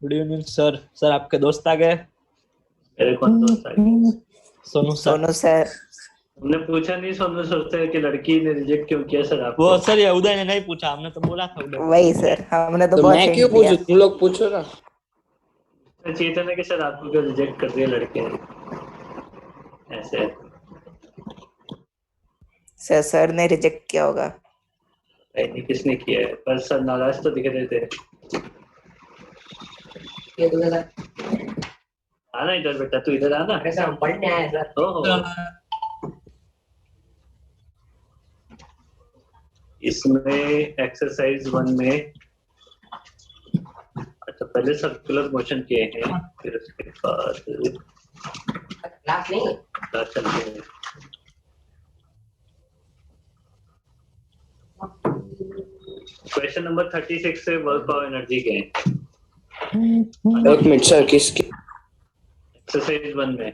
Good evening sir. Sir आपके दोस्त आ गए? मेरे कौन दोस्त आ गए? सोनू सर। सोनू सर। हमने पूछा नहीं सोनू सर से कि लड़की ने रिजेक्ट क्यों किया सर आपको? वो सर ये उदय ने नहीं पूछा, हमने तो बोला था उदय को। वही सर, हमने तो तो बहुत मैं हिंट क्यों दिया। पूछूं? तुम लोग पूछो ना। चाहिए था ना कि सर आपको क्यों रिजेक्ट कर दिया लड़के ऐसे। सर ने रिजेक्ट किया होगा। नहीं किसने किया है, पर सर नाराज तो दिख रहे थे। आना इधर बेटा, तू इधर आना। सर हम पढ़ने आए सर। ओहो। इसमें एक्सरसाइज 1 में अच्छा पहले सर्कुलर मोशन किए हैं, फिर उसके बाद क्लास नहीं क्लास चलते हैं। क्वेश्चन नंबर 36 से वर्क पावर एनर्जी के एक मिनट सर, किसकी? एक्सरसाइज 1 में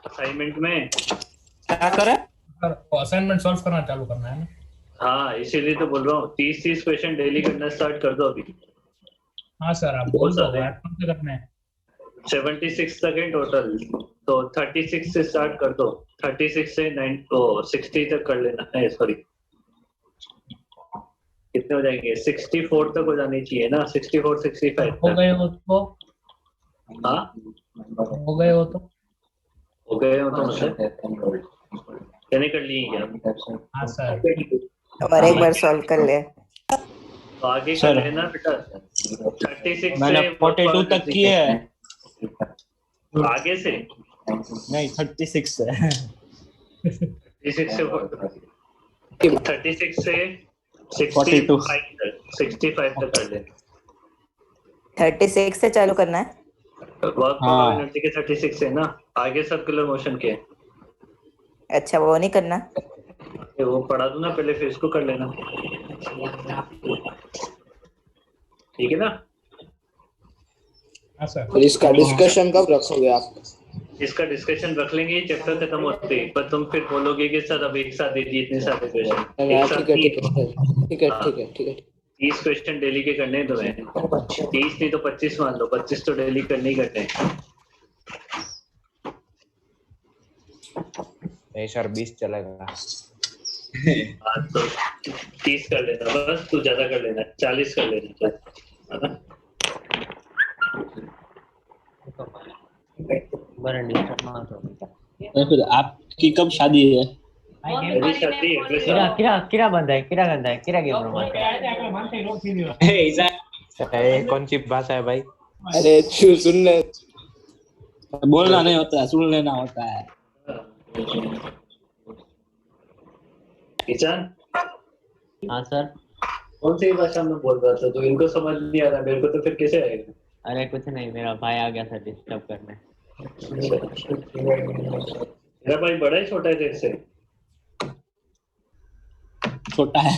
असाइनमेंट में क्या करे? असाइनमेंट सॉल्व करना चालू करना है ना। हाँ इसीलिए तो बोल रहा हूँ 30 क्वेश्चन डेली करना स्टार्ट कर दो अभी। हाँ सर आप बोल दो यार, कौन से करने हैं? 76 तक है टोटल, तो 36 से स्टार्ट कर दो। 36 से 60 तक कर लेना है। सॉरी कितने हो जाएंगे? 64 तक हो जानी चाहिए ना, 64 65 हो तक। गए हो तो हाँ हो गए हो तो हो गए हो तो मतलब यानी कर लिए क्या? हाँ सर। और एक बार सॉल्व कर ले। तो आगे कर सर, लेना बेटा। 36 मैंने से 42 तक किए हैं। आगे से नहीं 36 से 36 से 65 तक कर लेना। 36 से चालू करना है। वर्क पावर एनर्जी के 36 है ना, आगे सर्कुलर मोशन के। अच्छा वो नहीं करना। वो पढ़ा दूं ना पहले, फिर इसको कर लेना, ठीक है ना? हाँ सर। फिर इसका डिस्कशन कब रखोगे आप? इसका डिस्कशन रख लेंगे चैप्टर खत्म होते ही, पर तुम फिर बोलोगे कि सर अब एक साथ दे दिए इतने सारे क्वेश्चन। ठीक है ठीक है ठीक है ठीक है ठीक है। 30 क्वेश्चन डेली के करने हैं तुम्हें। 30 नहीं तो 25 मान लो, 25 तो डेली करने ही करने हैं। नहीं सर 20 चलेगा। हाँ तो 30 कर लेना बस, तू ज्यादा कर लेना, 40 कर लेना है ना? फिर आपकी कब शादी है? मेरी शादी अगले साल। किरा बंद है, किरा गंदा है, किरा गेम रूम ये कौन सी भाषा है भाई? अरे सुन ले। बोलना नहीं होता है, सुन लेना होता है। किचन हाँ सर। कौन सी भाषा में बोल रहा था? तो इनको समझ नहीं आ रहा, मेरे को तो फिर कैसे आएगा? अरे कुछ नहीं, मेरा भाई आ गया था डिस्टर्ब करने। मेरा भाई बड़ा है छोटा है तेरे से? छोटा है।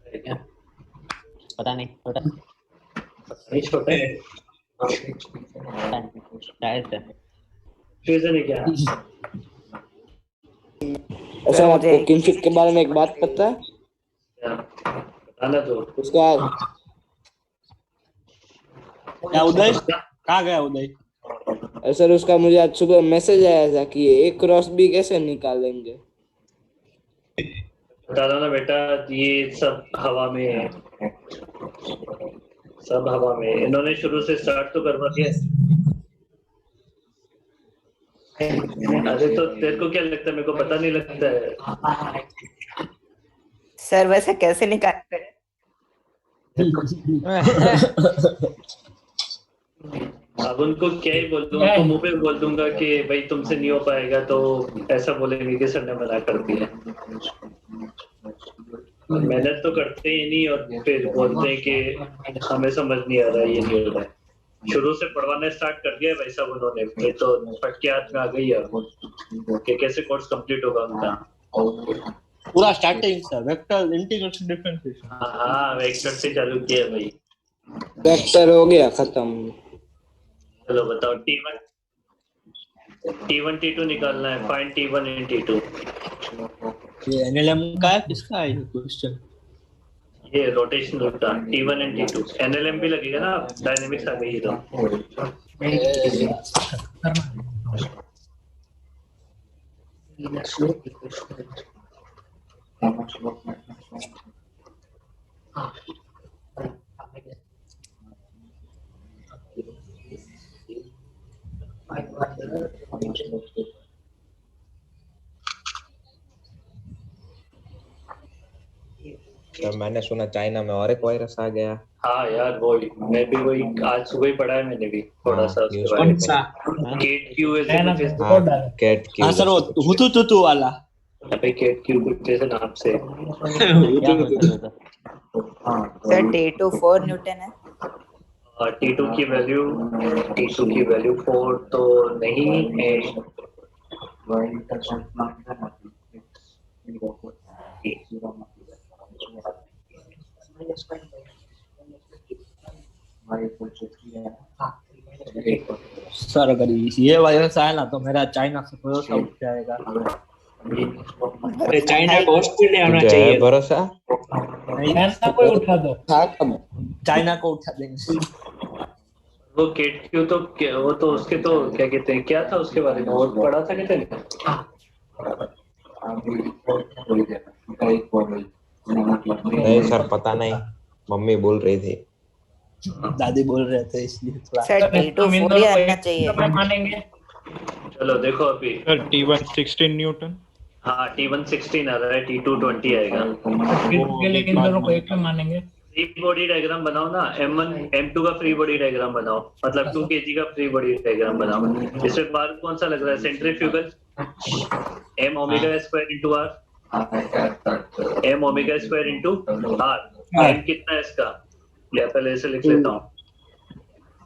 क्या? पता नहीं, छोटा नहीं छोटा है, शायद से। फ्यूजन है क्या? अच्छा आपको किनफिट के बारे में एक बात पता है? क्या? बताना तो। उसका क्या उदय? कहाँ गया उदय? सर उसका मुझे आज सुबह मैसेज आया था कि एक क्रॉस बी कैसे निकालेंगे। बता रहा ना बेटा, ये सब हवा में है, सब हवा में। इन्होंने शुरू से स्टार्ट तो करवा दिया। अरे तो तेरे को क्या लगता है, मेरे को पता नहीं लगता है? सर वैसे कैसे निकालते हैं? अब उनको क्या ही बोल दूं, उनको मुंह पे बोल दूंगा कि भाई तुमसे नहीं हो पाएगा, तो ऐसा बोलेंगे कि सर ने मना कर दिया। मेहनत तो करते ही नहीं और फिर बोलते हैं कि हमें समझ नहीं आ रहा, ये नहीं हो रहा है। शुरू से पढ़वाना स्टार्ट कर दिया भाई साहब उन्होंने, फिर तो फट के हाथ में आ गई है कि कैसे कोर्स कंप्लीट होगा उनका। पूरा स्टार्टिंग से वेक्टर इंटीग्रेशन डिफरेंशिएशन। हाँ वेक्टर से चालू किया भाई। वेक्टर हो गया खत्म। चलो बताओ T1 T2 निकालना है, फाइंड T1 एंड T2। ये एनएलएम का है, किसका है ये क्वेश्चन? ये रोटेशन उल्टा T1 एंड T2 NLM भी लगेगा ना, डायनेमिक्स आ गई तो तो मैंने सुना चाइना में और एक वायरस आ गया। हाँ यार वही, मैं भी वही आज सुबह ही पढ़ा है मैंने भी थोड़ा सा उसके न्यूज़ बारे कौन में। सा? केट क्यू ऐसे चाइना कुछ में ऐसे- रिपोर्ट डाला। कैट हाँ सर, वो हुतु तुतु वाला। अबे केट क्यू कुछ ऐसे नाम से। क्या होता है तो? सर T2 4 न्यूटन है। T2 की वैल्यू 4 तो नहीं है। सर अगर ये वायरस आया ना तो मेरा चाइना से भरोसा उठ जाएगा। अरे चाइना को ऑस्ट्रेलिया होना तुझे चाहिए है भरोसा? चाइना कोई उठा दो। था कब? चाइना को उठा देंगे। वो केट क्यू तो वो तो उसके तो क्या कहते हैं, क्या था उसके बारे में वो पढ़ा था क्या तेने? नहीं सर, पता नहीं, मम्मी बोल रही थी। दादी बोल रहे थे इसलिए थोड़ा। सर T2 4 ही आना चाहिए। मानेंगे। चलो देखो अभी। Sir T1 16 Newton. हाँ T1 16 आ रहा है, T2 20 आएगा। के लिए इन दोनों को एक में मानेंगे। फ्री बॉडी डायग्राम बनाओ ना, M1 M2 का फ्री बॉडी डायग्राम बनाओ, मतलब 2 kg का फ्री बॉडी डायग्राम बनाओ। इसमें बार कौन सा लग रहा है? Centrifugal m omega square into r, m omega square into r। m कितना है इसका? या पहले ऐसे लिख लेता हूँ।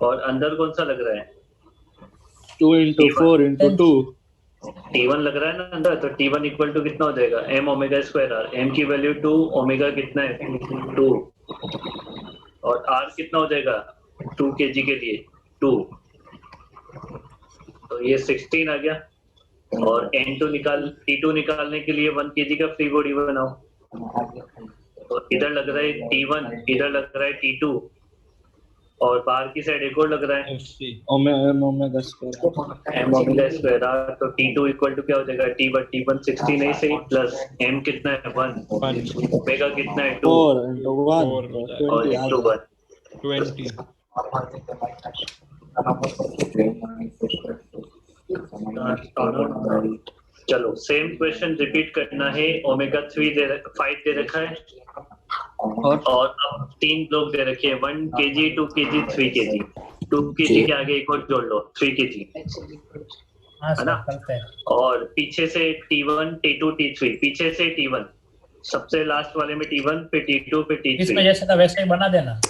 और अंदर कौन सा लग रहा है? 2 into 4 into 2। T1 लग रहा है ना अंदर, तो T1 इक्वल टू कितना हो जाएगा? m omega square r। m की वैल्यू 2, ओमेगा कितना है? 2, और r कितना हो जाएगा 2 kg के लिए? 2। तो ये 16 आ गया। और N2 T2 निकालने के लिए 1 kg का फ्री बॉडी बनाओ। तो इधर लग रहा है T1, इधर लग रहा है T2, और बाहर की साइड एक और लग रहा है omega square. m omega square r। तो T2 इक्वल टू क्या हो जाएगा? T1 16 है सही, प्लस m कितना है? 1, ओमेगा कितना है? 2, 4 into 1 और 20 into 1 20। चलो सेम क्वेश्चन रिपीट करना है। ओमेगा 5 दे रखा है, और अब 3 लोग दे रखे हैं, 1 kg, 2 kg, 3 kg। 2 kg के आगे एक और जोड़ लो, 3 kg, हाँ है ना? सर करते हैं। और पीछे से T1, T2, T3, पीछे से T1, सबसे लास्ट वाले में T1, फिर T2, फिर इसमें T3। जैसे था वैसे ही बना देना।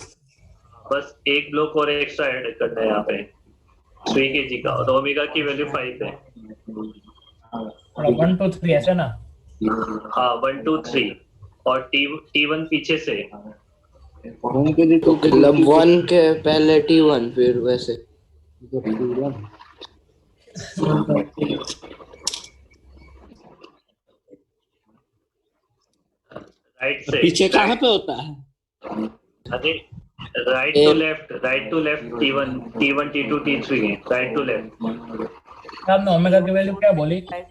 बस एक ब्लॉक और एक्स्ट्रा ऐड करना है यहाँ पे 3 kg का, और ओमेगा की वैल्यू 5 है। 1 2 3 ऐसे ना। हाँ 1 2 3, और T1 पीछे से। तो मतलब 1 के पहले T1 फिर वैसे। राइट से पीछे कहाँ पे होता है? अरे right to left T1 T2 T3 है, राइट टू लेफ्ट। आपने ओमेगा की वैल्यू क्या बोली? 5।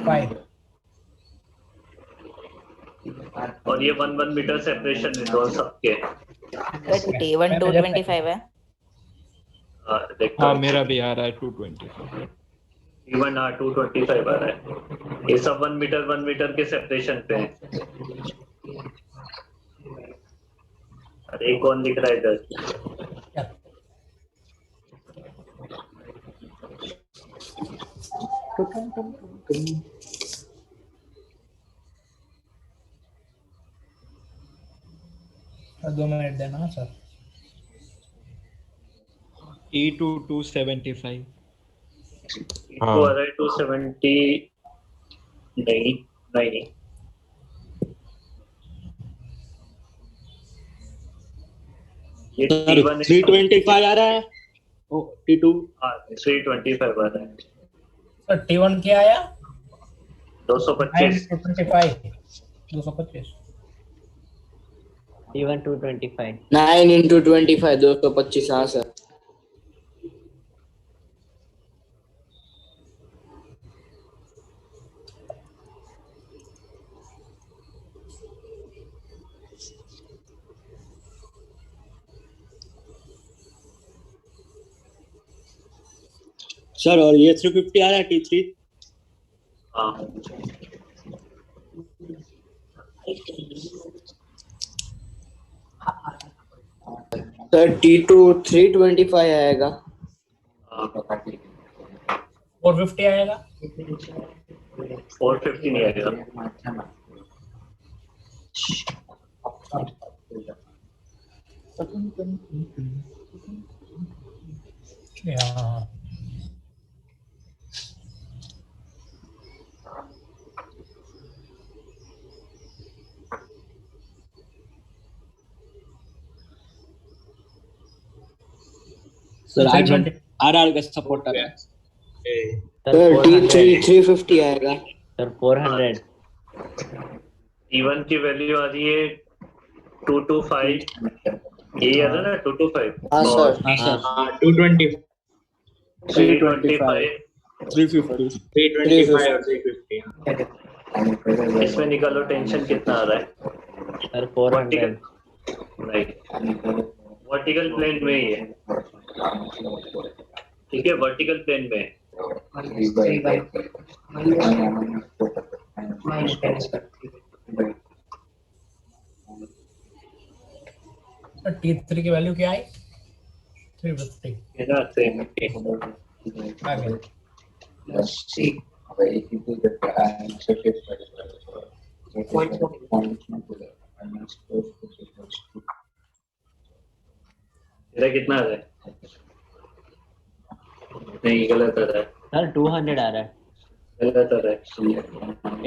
5। और ये 1 मीटर सेपरेशन है दोनों सबके। सर T1 225 है। देखो हाँ मेरा भी आ रहा है 220। T1 225 आ रहा है। ये सब 1 मीटर के सेपरेशन पे है। अरे कौन लिख रहा है इधर? दो मिनट देना सर। E2 275। हाँ 270 नहीं नहीं ये T1 325 आ रहा है। ओ T2 325 आ रहा है। सर T1 क्या आया? 225 225 225। T1 225. 9 into 25 225। हाँ सर। सर और ये 350 आ रहा है T3। हाँ सर T2 325 आएगा। 450 आएगा। 450 नहीं आएगा। हाँ सर आज 320 RR का सपोर्टर है। सर T3 350 आएगा। सर 400। T1 की वैल्यू आ रही है 225। ये आ रहा है ना 225। हाँ और सर। हाँ सर। 220, 325 350 325 और 350। इसमें निकालो टेंशन कितना आ रहा है। सर 400। नहीं वर्टिकल प्लेन में ही है। ठीक है वर्टिकल प्लेन में है। सर T3 की वैल्यू क्या आई? 350 है ना सेम आ गया। तेरा कितना आ रहा है? नहीं गलत आ रहा है। सर 200 आ रहा है। गलत आ रहा है।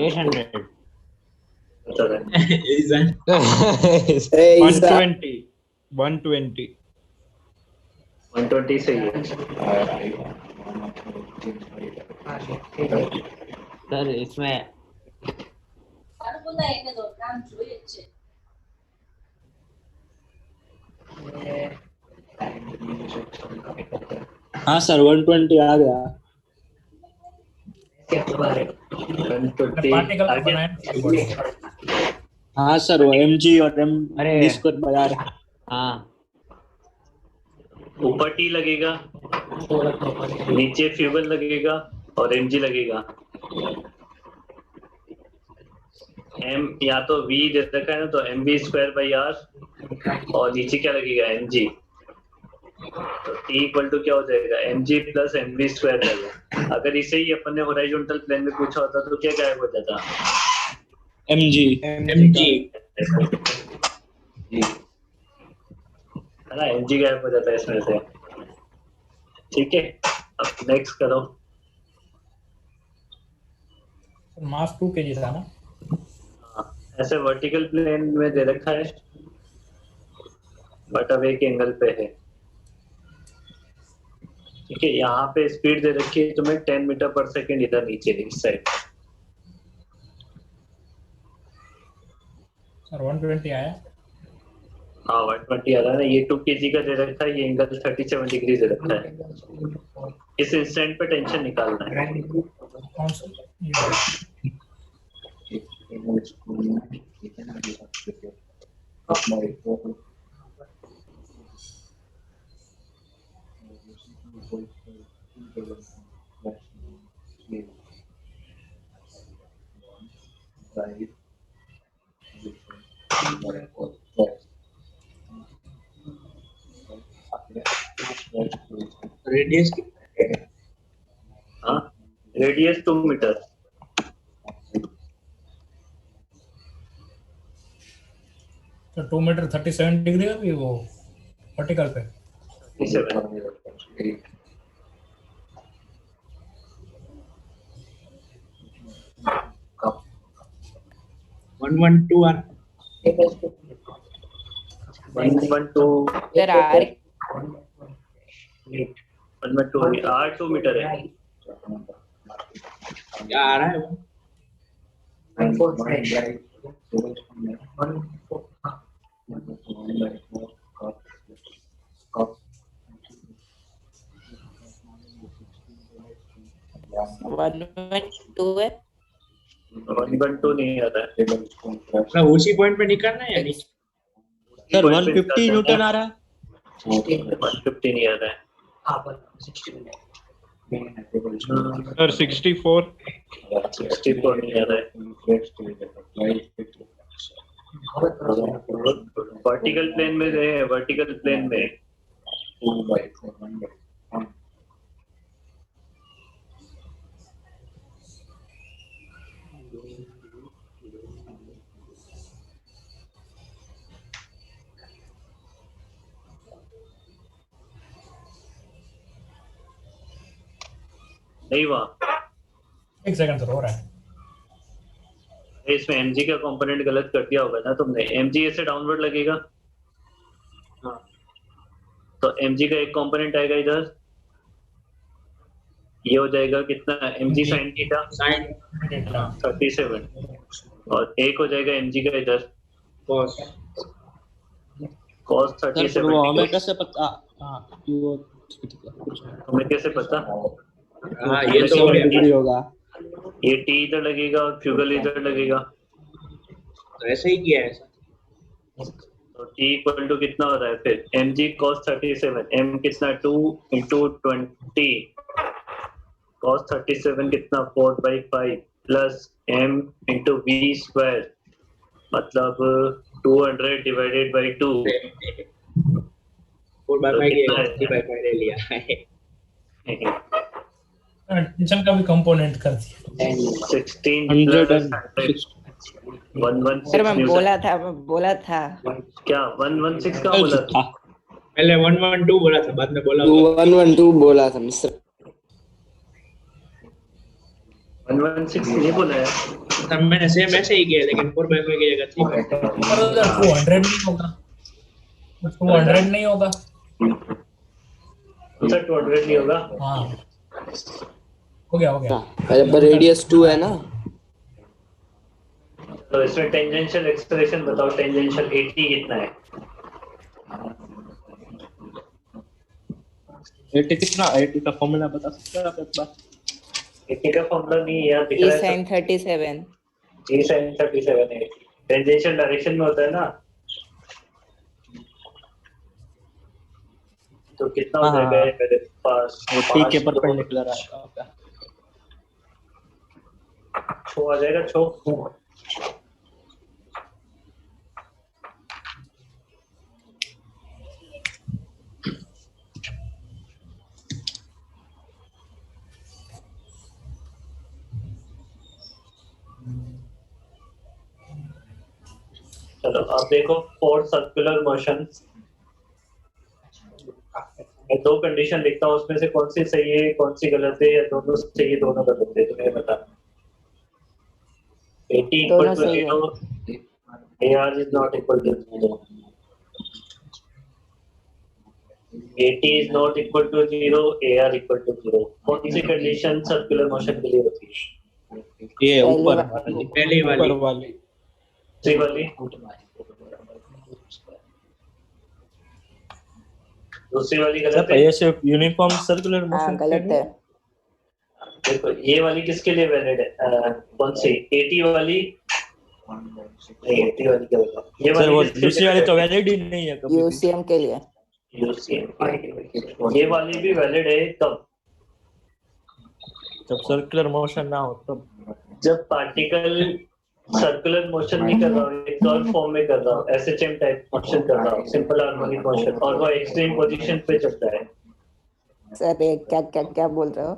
800। गलत आ रहा है। ए, ईसा। 120 120 120 सही है। सर इसमें हाँ सर 120 आ गया। 120 पार्टिकल आ का गया। बनाया बॉडी। हाँ सर वो mg और m अरे। d² बजा रहा है। हाँ ऊपर टी लगेगा, नीचे फ्यूबल लगेगा और mg लगेगा। m या तो v दे रखा है ना, तो mv²/r और नीचे क्या लगेगा mg। तो t इक्वल टू क्या हो जाएगा mg प्लस mv² लगेगा। अगर इसे ही अपन ने हॉरिजॉन्टल प्लेन में पूछा होता तो क्या गायब हो जाता? mg है ना mg गायब हो जाता है इसमें से। ठीक है अब नेक्स्ट करो। मास 2 kg था ना। हाँ, ऐसे वर्टिकल प्लेन में दे रखा है बट अब एक एंगल पे है। ठीक है यहाँ पे स्पीड दे रखी है तुम्हें 10 मीटर पर सेकेंड इधर नीचे इस साइड। सर 120 आया। हाँ 120 आ रहा है ना। ये 2 kg का दे रखा है, ये एंगल 37 डिग्री दे रखा है। इस इंस्टेंट पे टेंशन निकालना है। कौन सा? ये रेडियस हाँ रेडियस 2 मीटर। तो 2 मीटर 37 डिग्री है भी वो वर्टिकल पे। 37 112 112 सर आर 112 R 2 मीटर है। क्या आ रहा है वो? 112 है 112 नहीं आता है। मतलब उसी पॉइंट पे निकालना है या नहीं? सर 150 न्यूटन आ रहा है। 150 नहीं आता है। सर 64 64 नहीं आता है। वर्टिकल प्लेन में रहे हैं, वर्टिकल प्लेन में नहीं हुआ। एक सेकंड सर, हो रहा है। इसमें mg का कंपोनेंट गलत कर दिया होगा ना तुमने। mg ऐसे डाउनवर्ड लगेगा, तो mg का एक कंपोनेंट आएगा इधर, ये हो जाएगा कितना, mg sin थीटा साइन 37, और एक हो जाएगा mg का इधर कॉस cos सर 37। फिर वो हमें कैसे पता? हाँ कि वो तुम्हें कैसे पता? हाँ ये तो हो गया। डिग्री होगा। ये t इधर लगेगा और फ्यूगल इधर लगेगा, तो ऐसे ही किया है ऐसा। तो t इक्वल टू कितना हो रहा है फिर, mg cos 37, m कितना 2 into 20 cos 37 कितना 4/5 plus m into v square, मतलब 200 डिवाइडेड बाई 2। 4/5 कितना है? 3/5 ले लिया है। टेंशन का भी कंपोनेंट कर दिया। 16 100 सर मैं 116 बोला था क्या 116 का बोला था? पहले 112 बोला था, बाद में बोला 112 बोला था मिस्टर। 116 नहीं बोला है। तब मैंने सेम ऐसे ही किया, लेकिन 4/5 की जगह 3/5। पर उधर 200 नहीं होगा, 200 नहीं होगा। सर 200 नहीं होगा। हाँ हो गया अरे पर रेडियस 2 है ना। तो इसमें टेंजेंशियल एक्सप्रेशन बताओ, टेंजेंशियल 80 कितना है? 80 कितना? 80 का फॉर्मूला बता सकते हैं आप एक बार? 80 का फॉर्मूला नहीं है यार, दिख e रहा है sin 37 जी sin 37 है। टेंजेंशियल डायरेक्शन में होता है ना, तो कितना हो हाँ, जाएगा मेरे पास? वो t के परपेंडिकुलर आएगा आपका। छो आ जाएगा, छो। चलो अब देखो फोर सर्कुलर मोशन, मैं दो कंडीशन लिखता हूँ, उसमें से कौन सी सही है कौन सी गलत है, या दोनों सही है दोनों गलत है, तुम्हें बता। 80 equal दोनों to सही है। 0, AR is not equal to 0. 80 is not equal to 0, AR equal to 0. कौन सी कंडीशन सर्कुलर मोशन के लिए होती है? ये पहली ऊपर वाली। वाली, पहली वाली। ऊपर वाली। दूसरी वाली, दूसरी वाली गलत है। ये सिर्फ यूनिफॉर्म सर्कुलर हाँ मोशन गलत है। देखो ये वाली किसके लिए वैलिड है? कौन सी 80 वाली? नहीं 80 वाली क्या होगा? ये सर वो वाली किसके दूसरी लिए वाली तो valid वैलिड ही नहीं है कभी भी। UCM के लिए है? UCM। ये वाली भी वैलिड है तब जब सर्कुलर मोशन ना हो तब। जब पार्टिकल सर्कुलर मोशन नहीं कर रहा हो, एक कर्व फॉर्म में कर रहा हो, SHM टाइप मोशन कर रहा हो, सिंपल हार्मोनिक मोशन, और वो एक्सट्रीम पोजीशन पे चलता है, सर ये क्या क्या क्या बोल रहे हो?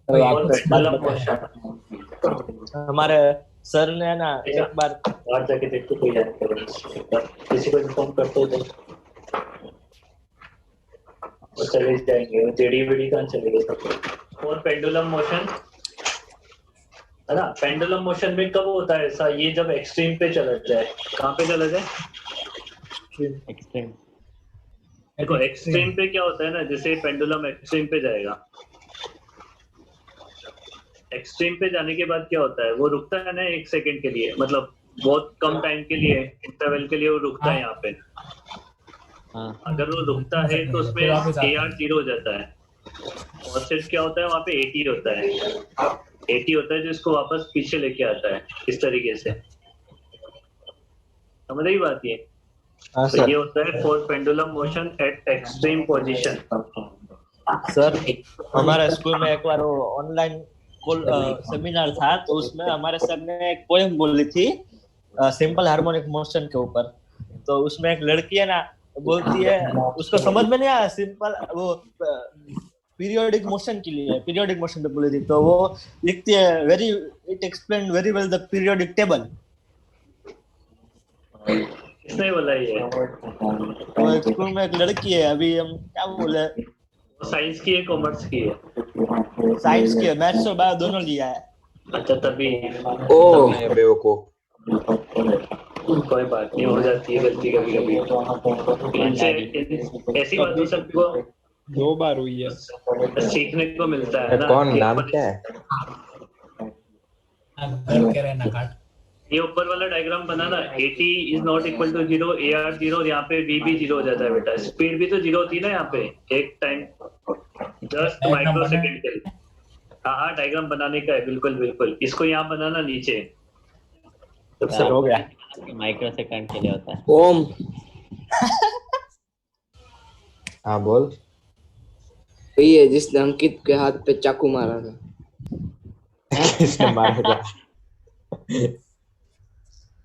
और पेंडुलम मोशन। हमारे सर ने ना एक बार बाहर जाके देखो कोई याद करे, किसी को इन्फॉर्म करते हो तो वो चले जाएंगे, वो जेडी वेडी कहाँ चले गए। और पेंडुलम मोशन है ना, पेंडुलम मोशन में कब होता है ऐसा? ये जब एक्सट्रीम पे चला जाए। कहाँ पे चला जाए? एक्सट्रीम। देखो एक्सट्रीम पे क्या होता है ना, जैसे पेंडुलम एक्सट्रीम पे जाएगा, एक्सट्रीम पे जाने के बाद क्या होता है, वो रुकता है ना 1 सेकंड के लिए, मतलब बहुत कम टाइम के लिए, इंटरवल के लिए वो रुकता है यहाँ पे। हाँ अगर वो रुकता है तो उसमें AR 0 हो जाता है, ऑफसेट क्या होता है वहाँ पे 80 होता है, 80 होता है जिसको वापस पीछे लेके आता है इस तरीके से, समझ रही बात ये? हाँ तो सर। ये होता है for pendulum motion eight extreme position. Sir हमारे स्कूल में एक बार वो ऑनलाइन सेमिनार था, तो उसमें हमारे सर ने एक पोएम बोली थी सिंपल हार्मोनिक मोशन के ऊपर। तो उसमें एक लड़की है ना, बोलती है, उसको समझ में नहीं आया सिंपल, वो पीरियोडिक मोशन के लिए पीरियोडिक मोशन पे बोली थी, तो वो लिखती है very it explain very well the periodic table. किसने बोला ये? तो एक स्कूल में एक लड़की है, अभी हम क्या बोले, साइंस की है कॉमर्स की है? साइंस की है, मैथ्स और बायो दोनों लिया है। अच्छा तभी। ओह मैं बेवकूफ। कोई बात नहीं, हो जाती है गलती कभी कभी। इनसे ऐसी बातों से आपको 2 बार हुई है। सीखने को मिलता है ना। कौन, कि नाम अपन- क्या है? घर के रहना काट। ये ऊपर वाला डायग्राम बनाना, 80 is not equal to 0, AR 0 और यहाँ पे V भी 0 हो जाता है बेटा। स्पीड भी तो 0 होती है ना यहाँ पे, एक टाइम जस्ट माइक्रो सेकेंड के लिए। हाँ डायग्राम बनाने का है, बिल्कुल बिल्कुल। इसको यहाँ बनाना नीचे। सर हो गया। माइक्रो सेकंड के लिए होता है। ओम हाँ बोल। वही है जिसने अंकित के हाथ पे चाकू मारा था। किसने मारा था?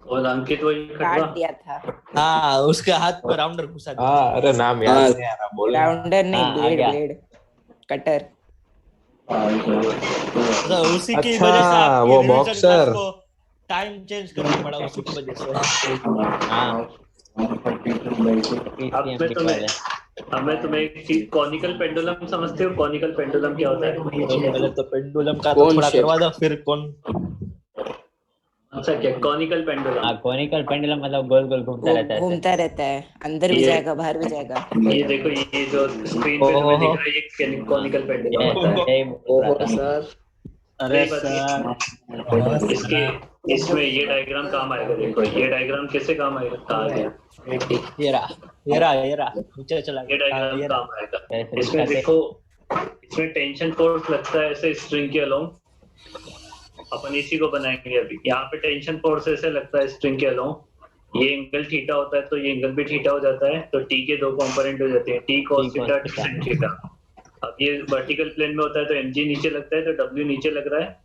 और अंकित वही काट खटवा दिया था। हाँ उसके हाथ पर राउंडर घुसा दिया। हाँ अरे नाम याद हाँ। नहीं आ रहा, बोल। राउंडर नहीं, हाँ, आ ब्लेड गया। Blade cutter. तो उसी की अच्छा, वजह से आपकी वो रिवीजन बॉक्सर। क्लास को टाइम चेंज करना पड़ा, उसी की वजह से। हाँ अब मैं तुम्हें एक चीज, कॉनिकल पेंडुलम समझते हो? कॉनिकल पेंडुलम क्या होता है? तो पहले तो पेंडुलम का तो कौन थोड़ा shape? करवा दो, फिर कौन। अच्छा क्या कॉनिकल पेंडुलम? हाँ कॉनिकल पेंडुलम मतलब गोल गोल घूमता रहता है ऐसे। घूमता रहता है, अंदर भी ये- जाएगा बाहर भी जाएगा। ये देखो, ये जो स्क्रीन पे तुम्हें दिख रहा है ये कॉनिकल पेंडुलम ये होता है। यही बोल रहा ओहो था। सर अरे सही बात सर है। इसमें ये डायग्राम काम आएगा। देखो ये डायग्राम कैसे काम आएगा, कहाँ गया? ये रहा नीचे चला ये गया। हाँ, डायग्राम ये रहा। काम आएगा। ऐसे इसमें दिखाते। देखो, इसमें टेंशन फोर्स लगता है ऐसे स्ट्रिंग के अलोंग। अपन इसी को बनाएंगे अभी। यहाँ पे टेंशन फोर्स ऐसे लगता है स्ट्रिंग के अलोंग। ये एंगल थीटा होता है तो ये एंगल भी थीटा हो जाता है। तो टी के दो कंपोनेंट हो जाते हैं, T cos theta, T sin theta. अब ये वर्टिकल प्लेन में होता है तो mg नीचे लगता है तो w नीचे लग रहा है।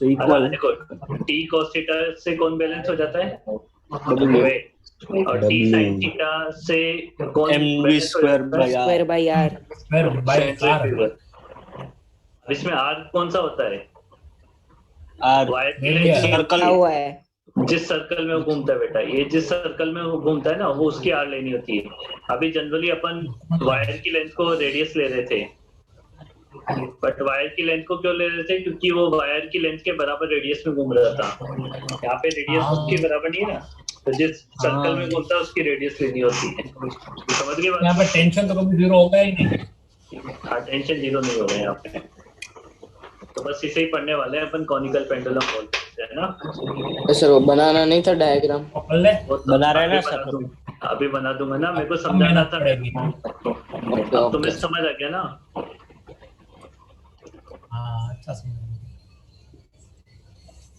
तो इक्वल देखो टी cos थीटा से कौन बैलेंस हो जाता है? W। और टी sin थीटा से कौन mv balance हो स्क्वायर जाता है? By square by r. फिर बाय आर। Centrifugal। इसमें r कौन सा होता है? आर वायर की Radius। Length circle. लिखा हुआ है। जिस सर्कल में वो घूमता है बेटा, ये जिस सर्कल में वो घूमता है ना, वो उसकी आर लेनी होती है। अभी जनरली अपन वायर की लेंथ को रेडियस ले रहे थे, बट वायर की लेंथ को क्यों ले रहे थे? क्योंकि वो वायर की लेंथ के बराबर रेडियस में घूम रहा था। यहाँ पे रेडियस उसके बराबर नहीं है ना, तो जिस सर्कल में घूमता है उसकी रेडियस लेनी होती है। समझ गए यहाँ बात? पे टेंशन तो कभी जीरो होगा ही नहीं। हाँ टेंशन जीरो नहीं हो रहा है यहाँ पे। तो बस इसे ही पढ़ने वाले हैं अपन, कॉनिकल पेंडुलम बोलते हैं ना। सर वो बनाना नहीं था डायग्राम। पकड़ ले। वो तो बना रहे हैं ना अभी बना सर। दूंगा, अभी बना दूंगा ना। मेरे को अब समझाना मेहनत था। पड़ेगी। अब तुम्हें समझ आ गया ना? हाँ अच्छा समझ।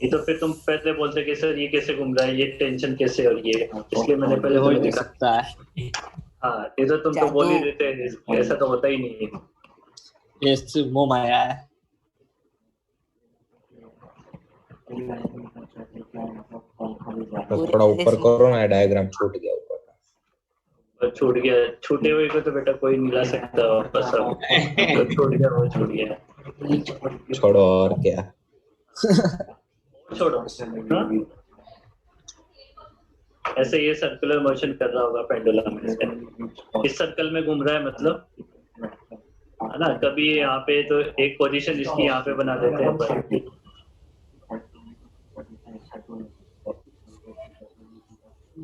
ये तो फिर तुम पहले बोलते कि सर ये कैसे घूम रहा है, ये टेंशन कैसे, और ये, इसलिए मैंने पहले हो तुम्हें नहीं दिखा। सकता है। हाँ ये तो तुम तो बोल ही देते हैं, ऐसा तो होता ही नहीं है। ये सिर्फ मोह माया है। तो थोड़ा ऊपर करो ना, डायग्राम छूट गया ऊपर का। और छूट गया, छूटे हुए को तो बेटा कोई नहीं ला सकता वापस। अब तो छूट गया वो छूट गया। छोड़ो और क्या। छोड़ो। हाँ? ऐसे ये सर्कुलर मोशन कर रहा होगा पेंडुलम, इस सर्कल में घूम रहा है मतलब, है ना? कभी यहाँ पे तो एक पोजीशन इसकी यहाँ पे बना देते हैं पर।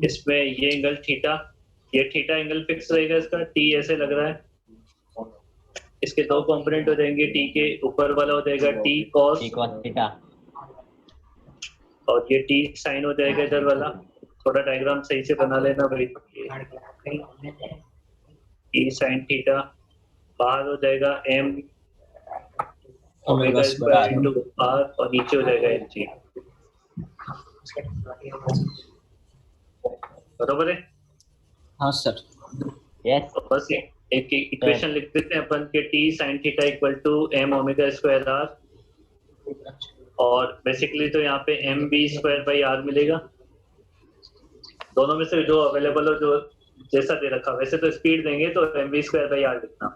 इसमें ये एंगल थीटा, ये थीटा एंगल फिक्स रहेगा इसका, टी ऐसे लग रहा है। इसके दो कंपोनेंट हो जाएंगे, टी के ऊपर वाला हो जाएगा T cos, T cos theta. और ये टी साइन हो जाएगा इधर वाला। थोड़ा डायग्राम सही से बना लेना भाई। टी साइन थीटा बाहर हो जाएगा m omega square into r और नीचे हो जाएगा mg। बराबर है? हाँ सर। यस तो बस एक इक्वेशन लिख देते हैं अपन के t sin theta equal to m omega square r, और बेसिकली तो यहाँ पे m b square by r मिलेगा। दोनों में से जो अवेलेबल हो, जो जैसा दे रखा, वैसे तो स्पीड देंगे तो m b square by r लिखना,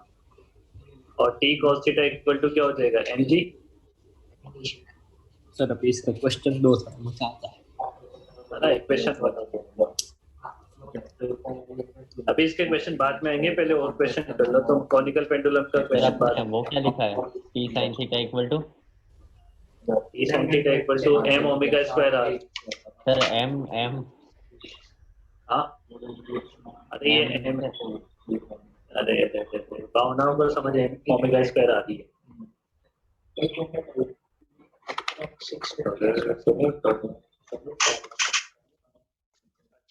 और t cos theta equal to क्या हो जाएगा mg। सर अभी इसका क्वेश्चन 2 था, मुझे आता है। इक्वेशन अभी इसके क्वेश्चन बाद में आएंगे, पहले और क्वेश्चन कर लो तुम। कॉनिकल पेंडुलम का सर क्वेश्चन बाद आपने वो क्या लिखा है? t sin theta equal to t sin theta equal to m omega square r। Sir m हाँ अरे ये m, अरे भावनाओं को समझ ओमेगा स्क्वायर आ रही है।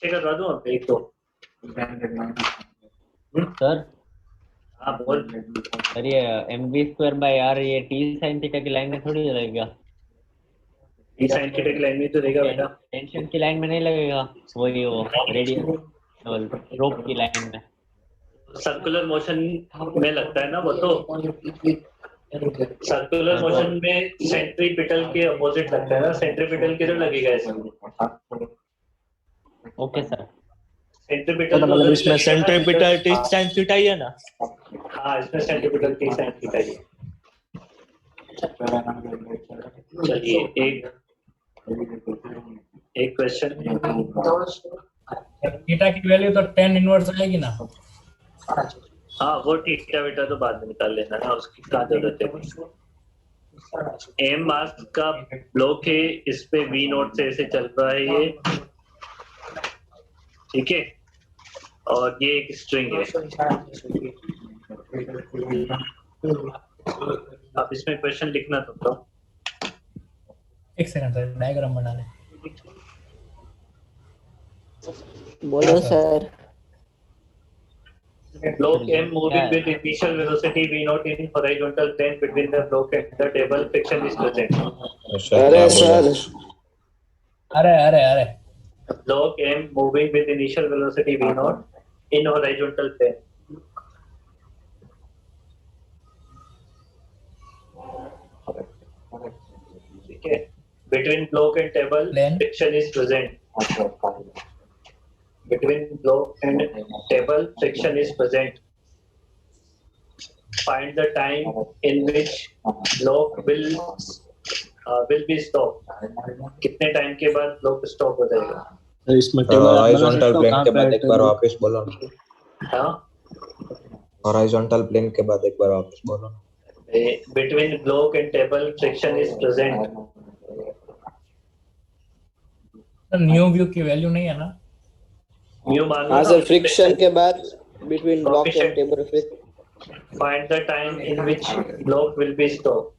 करवा दूं अब एक तो सर हाँ बोल। सर ये m b square by r ये t sin थीटा की लाइन में थोड़ी लगेगा। t sin थीटा की लाइन में तो रहेगा बेटा। टेंशन की लाइन में नहीं लगेगा, वही वो रेडियल रोप की लाइन में। सर्कुलर मोशन में लगता है ना वो, तो सर्कुलर मोशन में सेंट्रीपिटल के अपोजिट लगता है ना, सेंट्रीपिटल के जो लगेगा इसमें। Okay sir. सेंट्रीपिटल मतलब इसमें सेंट्रीपिटल t sin थीटा ही है ना? हाँ इसमें सेंट्रीपिटल t sin थीटा ही है। चलिए एक क्वेश्चन। थीटा की वैल्यू तो 10 इनवर्स आएगी ना? हाँ वो थीटा बेटा तो बाद में निकाल लेना ना, उसकी क्या जरूरत है। एम मास का ब्लॉक है, इस पे वी नोट से ऐसे चल रहा है ये, ठीक है, और ये एक स्ट्रिंग है। अब इसमें क्वेश्चन लिखना तो एक सेकंड सर, डायग्राम बनाने। बोलो sir. block M moving with initial velocity v naught in horizontal plane between the block and the table, friction is present. अरे सर अरे Block M moving with initial velocity v naught in horizontal plane. ठीक है, between block and table Plane. friction is present. Between block and table friction is present. Find the time in which block will be stopped. कितने time के बाद block stop हो जाएगा? तो इसमें table horizontal plane के बाद एक बार वापस बोलो ना। हाँ हॉरिजॉन्टल प्लेन के बाद एक बार वापस बोलो ना। between block and table friction is present. New view की वैल्यू नहीं है ना? म्यू मान लो हाँ ना। सर, फ्रिक्शन के बाद between block and table Find the time in which block will be stopped.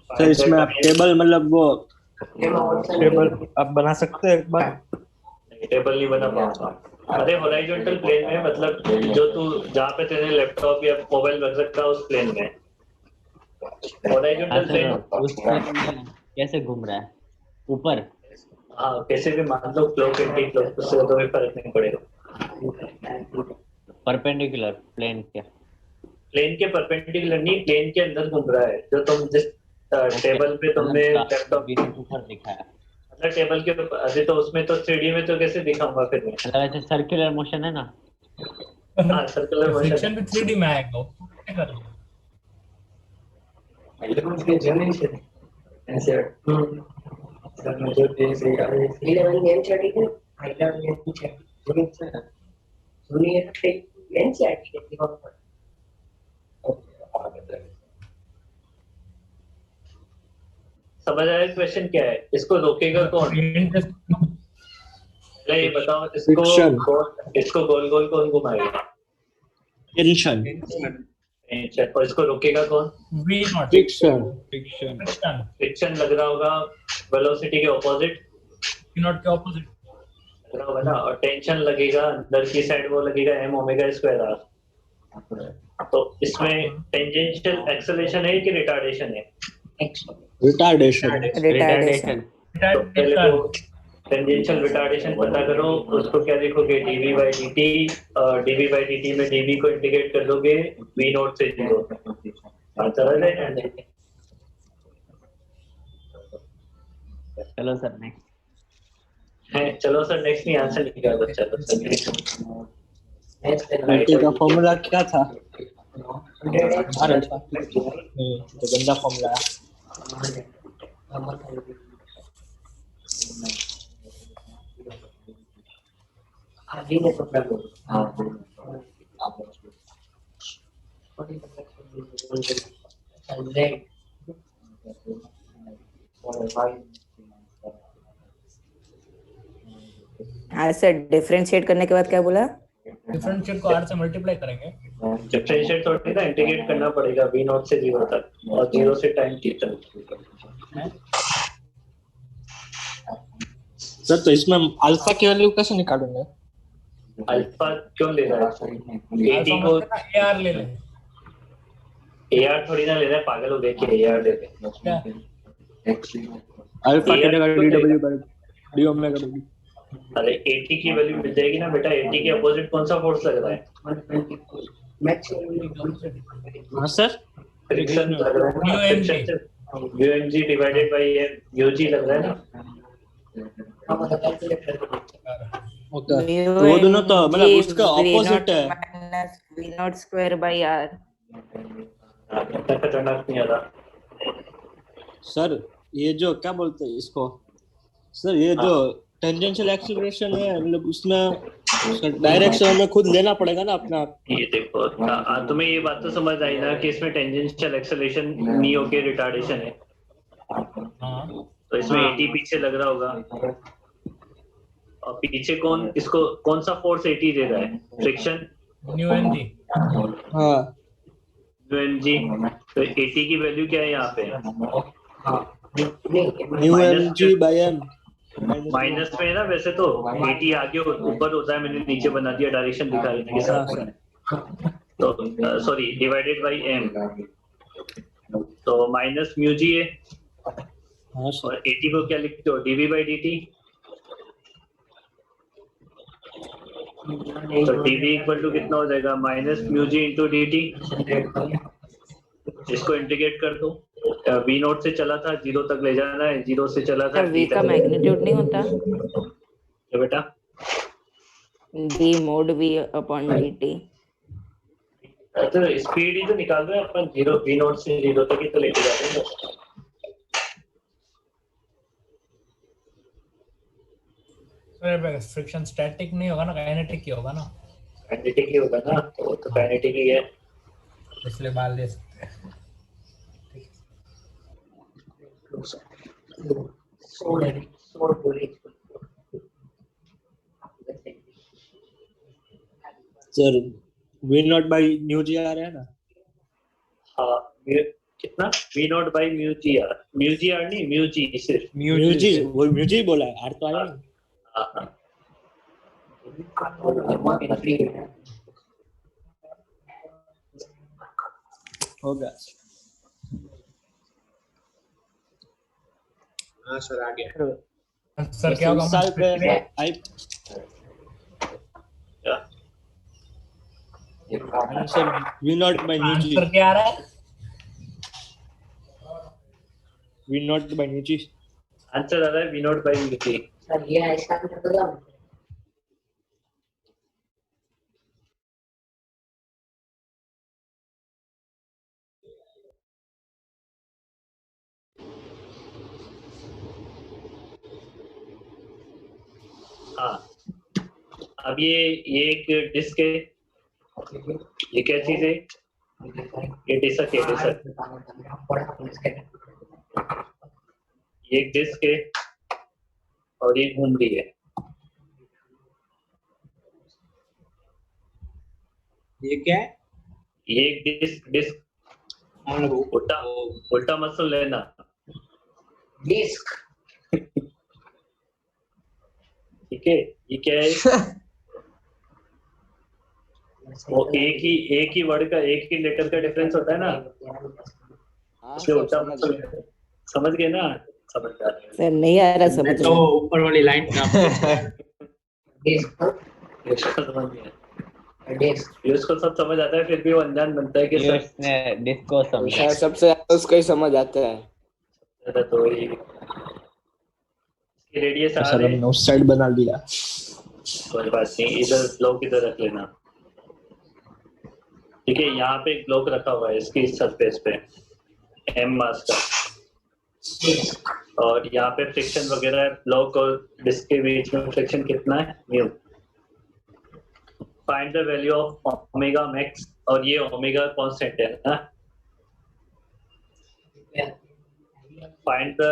तो इसमें आप टेबल मतलब वो टेबल आप बना सकते हैं एक बार? टेबल नहीं बना पाऊंगा। अरे हॉरिजॉन्टल प्लेन में मतलब जो तू जहाँ पे तेरे लैपटॉप या मोबाइल रख सकता है उस प्लेन में। हॉरिजॉन्टल प्लेन उस plane में कैसे घूम रहा है ऊपर? हाँ कैसे भी मान लो, क्लॉक एंटी क्लॉक, उससे तो कोई फर्क नहीं पड़ेगा। परपेंडिकुलर प्लेन के प्लेन के परपेंडिकुलर नहीं, प्लेन के अंदर घूम रहा है। जो तुम जिस टेबल पे तुमने लैपटॉप ऊपर दिखाया, मतलब टेबल के अभी तो उसमें तो 3D में तो कैसे दिखाऊंगा फिर मैं। मतलब ऐसे सर्कुलर मोशन है ना? हाँ सर्कुलर मोशन। फ्रिक्शन भी 3D में आएगा। क्या करोगे? समझ आया क्वेश्चन क्या है? इसको रोकेगा कौन? पहले ये बताओ, इसको गोल गोल कौन घुमाएगा? टेंशन। और इसको रोकेगा कौन? वी नॉट फ्रिक्शन फ्रिक्शन लग रहा होगा वेलोसिटी के ऑपोजिट, वी नॉट के ऑपोजिट लग रहा होगा ना। और टेंशन लगेगा अंदर की साइड, वो लगेगा m ओमेगा स्क्वायर r। तो इसमें टेंजेंशियल एक्सेलरेशन है कि रिटार्डेशन है? रिटार्डेशन। रिटार्डेशन। तो पहले वो टेंजेंशियल रिटार्डेशन पता करो, उसको क्या लिखोगे, dv by dt, dv by dt में dv को इंटीग्रेट कर दोगे v नॉट से 0, आंसर आ जाएगा। चलो सर नेक्स्ट। है चलो सर नेक्स्ट, नहीं आंसर निकाल बच्चा। RT का फॉर्मूला क्या था? R alpha. तो गंदा फॉर्मूला है। हाँ सर, डिफरेंशिएट करने के बाद क्या बोला? डिफरेंशिएट को r से मल्टीप्लाई करेंगे। डिफरेंशिएट थोड़ी ना, इंटीग्रेट करना पड़ेगा v नॉट से 0 तक और 0 से टाइम t तक। सर तो इसमें अल्फा की वैल्यू कैसे निकालेंगे? अल्फा क्यों ले रहा है? अल्फा को मतलब ना ar ले ले। AR थोड़ी ना ले रहा है, पागल हो, देखिए AR ले ले। क्या? अल्फा की जगह dw by d omega w। अरे 80 की वैल्यू मिल जाएगी ना बेटा। 80 के अपोजिट कौन सा फोर्स लग रहा है? हाँ सर, फ्रिक्शन लग रहा है ना, फ्रिक्शन से umg डिवाइडेड बाय ug लग रहा है ना। ओके, तो वो दोनों तो मतलब उसका ऑपोजिट है। Minus v not square by r। खतरनाक नहीं आ रहा सर ये जो क्या बोलते हैं इसको, सर ये जो टेंजेंशियल एक्सीलरेशन है, मतलब उसमें डायरेक्शन हमें खुद लेना पड़ेगा ना अपना। ये देखो, तुम्हें ये बात तो समझ आई ना कि इसमें टेंजेंशियल एक्सेलरेशन नहीं होके रिटार्डेशन है। तो इसमें 80 पीछे लग रहा होगा, और पीछे कौन, इसको कौन सा फोर्स 80 दे रहा है? Friction mu N g. हाँ, mg। तो 80 की वैल्यू क्या है यहाँ पे? Mu m g by m. Minus में है ना वैसे तो। 80 आगे ऊपर होता है, मैंने नीचे बना दिया डायरेक्शन दिखाने के साथ। तो सॉरी, डिवाइडेड बाई m, तो माइनस म्यू जी है। हाँ सर। और 80 को क्या लिखते हो? dv by dt। तो dv इक्वल टू कितना हो जाएगा? Minus mu G into dt। इसको इंटीग्रेट कर दो। v नोट से चला था 0 तक ले जाना है, 0 से चला था सर v का मैग्नीट्यूड नहीं होता? तो बेटा d mod v upon dt। तो स्पीड ही तो निकाल रहे हैं अपन, 0 v नोट से 0 तक ही तो लेके जा रहे हैं। सर फ्रिक्शन स्टैटिक नहीं होगा ना, काइनेटिक ही होगा ना। काइनेटिक ही होगा ना, तो काइनेटिक ही है, इसलिए बाल दे सकते हैं। Sir v not by mu g आ रहा है ना। हाँ, कितना? v not by mu g r. Mu g r नहीं, म्यू जी सिर्फ। म्यू जी, वो म्यू जी बोला है, आर तो आया नहीं। होगा। हाँ सर आ गया। सर क्या होगा? साल पे आई answer v not by mu g. Answer क्या आ रहा है? v not by mu g. Answer आ रहा है v not by mu g. हाँ, अब ये एक डिस्क है। ये क्या चीज है? ये डिस्क है, डिस्क। ये एक डिस्क है और ये घूम रही है। ये क्या है? ये एक डिस्क उल्टा उल्टा मत सुन लेना। डिस्क ठीक है, ये क्या है? वो एक ही वर्ड का एक ही लेटर का डिफरेंस होता है ना, हाँ उसके सर उल्टा समझ मतलब गया। समझ गए ना? समझ गए। सर नहीं आ रहा समझ तो में। ऊपर वाली लाइन पे आप समझ गया। पीयूष को सब समझ आता है, फिर भी वो अनजान बनता है कि सर पीयूष ने डिस्को समझा। सर सबसे ज्यादा उसको ही समझ आता है। तो वही रेडियस सर आर है, हमने उस साइड बना लिया। कोई बात नहीं, इधर ब्लॉक इधर रख लेना। ठीक है, यहाँ पे एक ब्लॉक रखा हुआ है इसकी सरफेस पे एम मास का, और यहाँ पे फ्रिक्शन वगैरह है, ब्लॉक और डिस्क के बीच में फ्रिक्शन कितना है, mu. Find the value of omega max, और ये ओमेगा कांस्टेंट है ना। Find the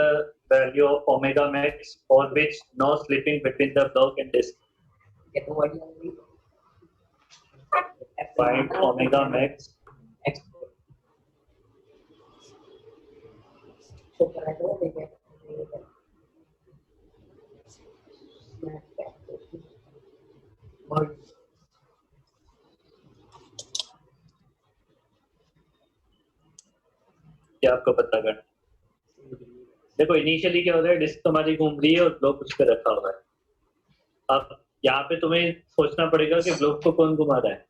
value of omega max for which no slipping between the block and disc. Find omega max क्या आपको पता कर। देखो इनिशियली क्या होता है, डिस्क तुम्हारी घूम रही है और ब्लॉक उस पर रखा हुआ है। अब यहाँ पे तुम्हें सोचना पड़ेगा कि ब्लॉक को कौन घुमा रहा है।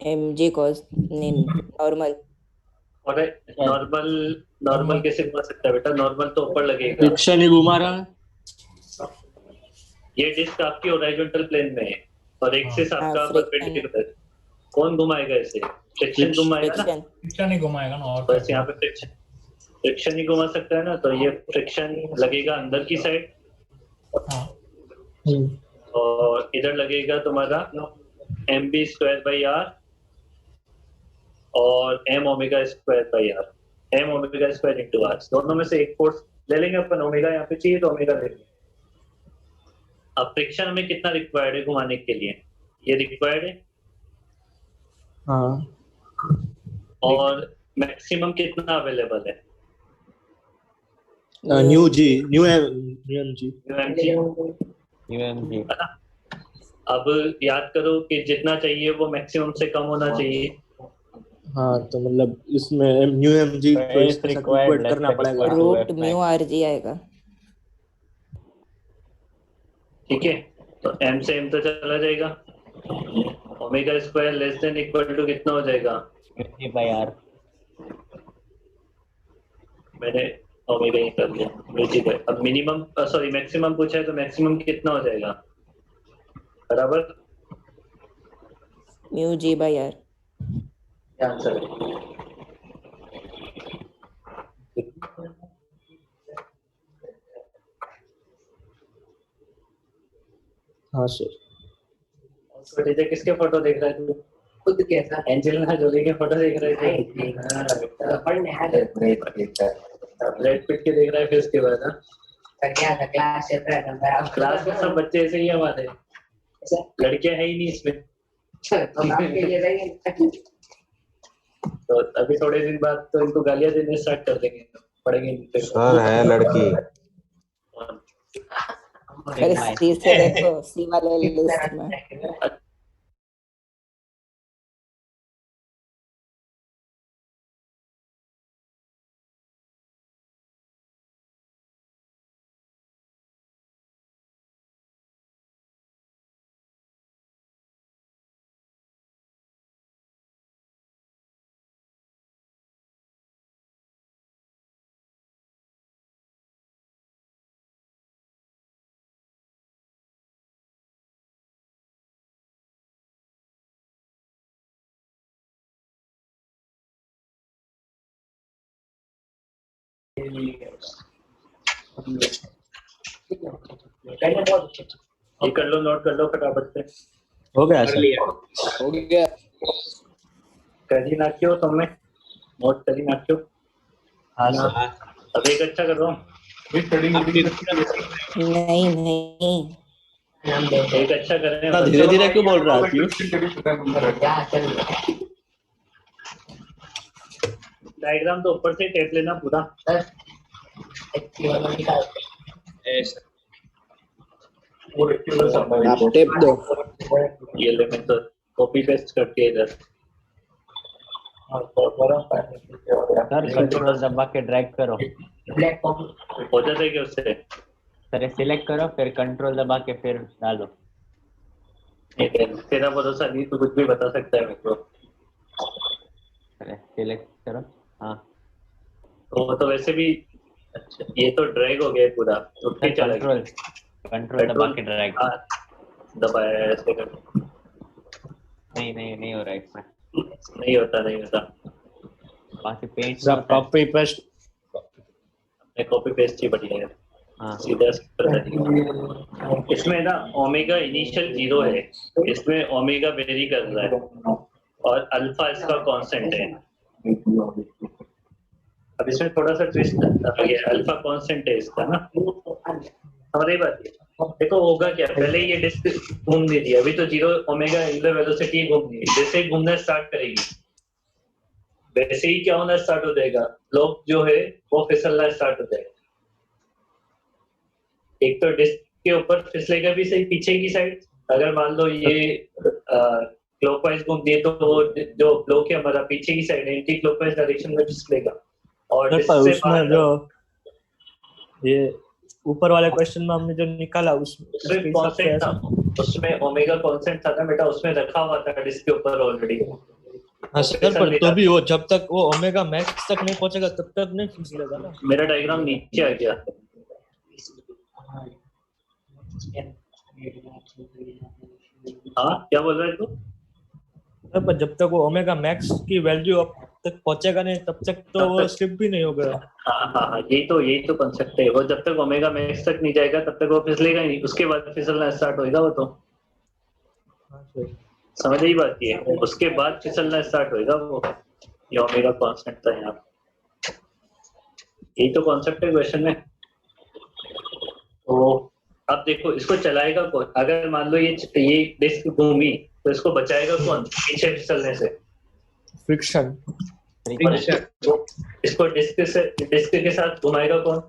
mg cos normal. और नॉर्मल कैसे घुमा सकता है बेटा? नॉर्मल तो ऊपर लगेगा। फ्रिक्शन ही घुमा रहा है। ये डिस्क आपकी हॉरिजॉन्टल प्लेन में है और एक्सिस हाँ, आपका friction। परपेंडिकुलर। कौन घुमाएगा इसे? फ्रिक्शन घुमाएगा ना। फ्रिक्शन। फ्रिक्शन ही घुमाएगा ना, और बस यहाँ पे फ्रिक्शन ही घुमा सकता है ना, तो ये फ्रिक्शन लगेगा अंदर की साइड हाँ और इधर लगेगा तुम्हारा mv²/r और m ओमेगा²/r, m ओमेगा² इंटू r। दोनों में से एक फोर्स ले लेंगे अपन, ओमेगा यहाँ पे चाहिए तो ओमेगा ले लेंगे। अब फ्रिक्शन हमें कितना रिक्वायर्ड है घुमाने के लिए? ये रिक्वायर्ड है। हाँ और मैक्सिमम कितना अवेलेबल है? न्यू जी, न्यू एम जी। यूएमजी। अब याद करो कि जितना चाहिए वो मैक्सिमम से कम होना चाहिए। हाँ तो मतलब इसमें न्यू एम जी तो Is इसके साथ required इक्वेट करना less than पड़ेगा। equal to root F mu max। rg आएगा। ठीक है, तो m से m तो चला जाएगा, ओमेगा² लेस देन इक्वल टू कितना हो जाएगा? mg/r। मैंने ओमेगा ही कर लिया नीचे पे। अब मिनिमम सॉरी मैक्सिमम पूछा है तो मैक्सिमम कितना हो जाएगा? बराबर म्यू g/r। क्या आंसर है? हाँ सर। तो टीचर किसके फोटो देख रहा है तू? खुद कैसा? एंजेलिना जोली के फोटो देख रहे थे। ब्रैड पिट के देख रहा है फिर उसके बाद। क्या था क्लास चल रहा था? क्लास में सब बच्चे ऐसे ही हमारे, लड़कियां है ही नहीं इसमें। तो अभी थोड़े दिन बाद तो इनको गालियां देने स्टार्ट कर देंगे, पढ़ेंगे। सर है लड़की। फिर सी से देखो, सी वाले लिस्ट में। ये कर लो, नोट कर लो फटाफट से। हो गया कर सर। लिया। हो गया। करी नाक्यो तुमने नोट करी नाक्यो। हाँ सर। हाँ, अब एक अच्छा कर रहा हूँ, नहीं नहीं, एक अच्छा कर रहे हैं। धीरे धीरे क्यों बोल रहा है पीयूष? डायग्राम तो ऊपर से टेप लेना पूरा। ऐसा। आप टेप दो। ये ले मैं तो कॉपी पेस्ट करके इधर सर कंट्रोल दबा के ड्रैग करो। हो जाता है कि उससे सर सिलेक्ट करो फिर कंट्रोल दबा के फिर डालो। तेरा भरोसा नहीं, तो कुछ भी बता सकता है मेरे को। सर सिलेक्ट करो। हाँ तो वो तो वैसे भी अच्छा, ये तो ड्रैग हो गया है पूरा, तो सर चला गया। कंट्रोल दबा के ड्रैग। हाँ, दबाया है ऐसे कर। नहीं हो रहा है इसमें। नहीं होता बाकी paint sir copy paste copy paste ही बढ़िया है। हाँ सीधा इसमें ना ओमेगा इनिशियल 0 है, इसमें ओमेगा वेरी कर रहा है और अल्फा इसका कांस्टेंट है। अब इसमें थोड़ा सा ट्विस्ट आ गया, अल्फा कांस्टेंट है इसका ना। हमारी बात है, देखो होगा क्या, पहले ये डिस्क घूम नहीं रही, अभी तो 0 ओमेगा एंगुलर वेलोसिटी घूम रही है। जैसे ही घूमना स्टार्ट करेगी वैसे ही क्या होना स्टार्ट हो जाएगा, ब्लॉक जो है वो फिसलना स्टार्ट हो जाएगा। एक तो डिस्क के ऊपर फिसलेगा भी सही पीछे की साइड, अगर मान लो ये क्लॉकवाइज घूमती है तो वो जो ब्लॉक है हमारा पीछे की साइड एंटी क्लॉकवाइज डायरेक्शन में फिसलेगा। और डिस्क से उसमें जो ये ऊपर वाले क्वेश्चन में हमने जो निकाला उसमें कांस्टेंट था, उसमें ओमेगा कांस्टेंट था ना बेटा, उसमें रखा हुआ था डिस्क के ऊपर ऑलरेडी। हाँ सर, पर तो भी वो जब तक वो ओमेगा मैक्स तक नहीं पहुंचेगा तब तक नहीं फिसलेगा ना। मेरा डायग्राम नीचे आ गया। हाँ क्या बोल रहे तू? पर जब तक वो ओमेगा मैक्स की वैल्यू अब तक पहुंचेगा नहीं तब तक तो वो स्लिप भी नहीं होगा। हाँ यही तो कंसेप्ट है। वो जब तक ओमेगा मैक्स तक नहीं जाएगा तब तक वो फिसलेगा नहीं, उसके बाद फिसलना स्टार्ट होएगा वो तो। समझ ही बात ये, उसके बाद फिसलना स्टार्ट होएगा वो। ये ओमेगा कांस्टेंट था यहाँ, यही तो कॉन्सेप्ट है क्वेश्चन में। तो अब देखो इसको चलाएगा कौन, अगर मान लो ये डिस्क घूमी तो इसको बचाएगा कौन पीछे फिसलने से? फ्रिक्शन। इसको डिस्क के साथ घुमाएगा कौन?